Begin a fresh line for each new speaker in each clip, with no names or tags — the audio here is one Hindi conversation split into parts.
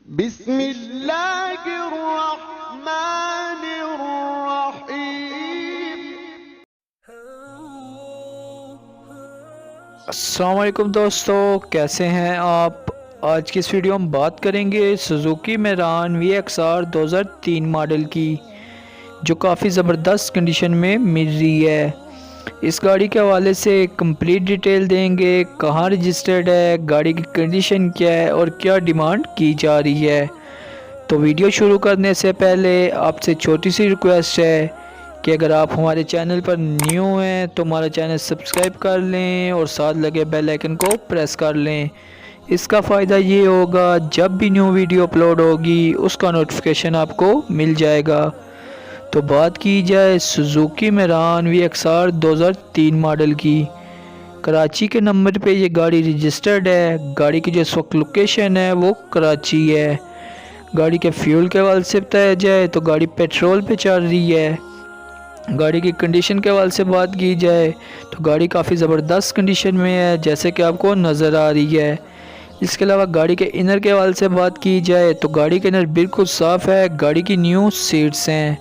बिस्मिल्लाहिर्रहमानिर्रहीम।
अस्सलाम वालेकुम दोस्तों, कैसे हैं आप। आज की इस वीडियो में बात करेंगे सुजुकी मेरान VXR 2003 मॉडल की, जो काफ़ी ज़बरदस्त कंडीशन में मिल रही है। इस गाड़ी के हवाले से कंप्लीट डिटेल देंगे, कहाँ रजिस्टर्ड है, गाड़ी की कंडीशन क्या है और क्या डिमांड की जा रही है। तो वीडियो शुरू करने से पहले आपसे छोटी सी रिक्वेस्ट है कि अगर आप हमारे चैनल पर न्यू हैं तो हमारा चैनल सब्सक्राइब कर लें और साथ लगे बेल आइकन को प्रेस कर लें। इसका फ़ायदा ये होगा, जब भी न्यू वीडियो अपलोड होगी उसका नोटिफिकेशन आपको मिल जाएगा। तो बात की जाए सुजुकी मेरान VXR 2003 मॉडल की, कराची के नंबर पे ये गाड़ी रजिस्टर्ड है। गाड़ी की जो इस वक्त लोकेशन है वो कराची है। गाड़ी के फ्यूल के हवाले से बताया जाए तो गाड़ी पेट्रोल पे चल रही है। गाड़ी की कंडीशन के हवाले से बात की जाए तो गाड़ी काफ़ी ज़बरदस्त कंडीशन में है, जैसे कि आपको नज़र आ रही है। इसके अलावा गाड़ी के इनर के हवाले से बात की जाए तो गाड़ी के इनर बिल्कुल साफ़ है, गाड़ी की न्यू सीट्स हैं।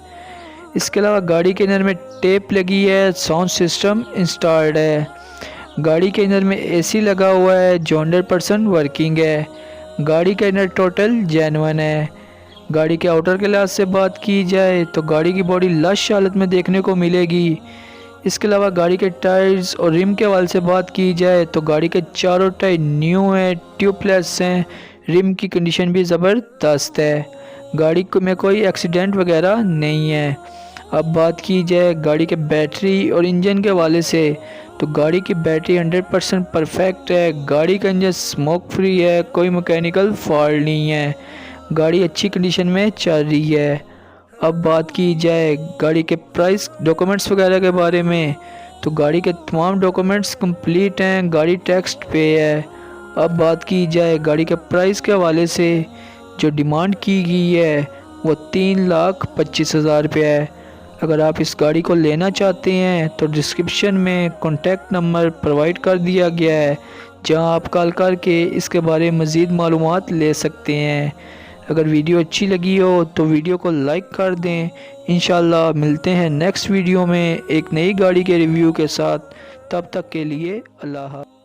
इसके अलावा गाड़ी के इनर में टेप लगी है, साउंड सिस्टम इंस्टॉल्ड है। गाड़ी के इनर में AC लगा हुआ है, जो 100% वर्किंग है। गाड़ी का इनर टोटल जेन्युइन है। गाड़ी के आउटर के लिहाज से बात की जाए तो गाड़ी की बॉडी लश हालत में देखने को मिलेगी। इसके अलावा गाड़ी के टायर्स और रिम के हवाले से बात की जाए तो गाड़ी के चारों टायर न्यू हैं, ट्यूबलेस हैं। रिम की कंडीशन भी ज़बरदस्त है। गाड़ी में कोई एक्सीडेंट वगैरह नहीं है। अब बात की जाए गाड़ी के बैटरी और इंजन के हवाले से तो गाड़ी की बैटरी 100% परफेक्ट है। गाड़ी का इंजन स्मोक फ्री है, कोई मैकेनिकल फॉल्ट नहीं है। गाड़ी अच्छी कंडीशन में चल रही है। अब बात की जाए गाड़ी के प्राइस डॉक्यूमेंट्स वगैरह के बारे में तो गाड़ी के तमाम डॉक्यूमेंट्स कंप्लीट हैं, गाड़ी टैक्स पे है। अब बात की जाए गाड़ी के प्राइस के हवाले से, जो डिमांड की गई है वो 3,25,000 रुपये है। अगर आप इस गाड़ी को लेना चाहते हैं तो डिस्क्रिप्शन में कॉन्टैक्ट नंबर प्रोवाइड कर दिया गया है, जहां आप कॉल करके इसके बारे में मज़ीद मालूमात ले सकते हैं। अगर वीडियो अच्छी लगी हो तो वीडियो को लाइक कर दें। इंशाल्लाह मिलते हैं नेक्स्ट वीडियो में एक नई गाड़ी के रिव्यू के साथ। तब तक के लिए अल्लाह हाफ़िज़।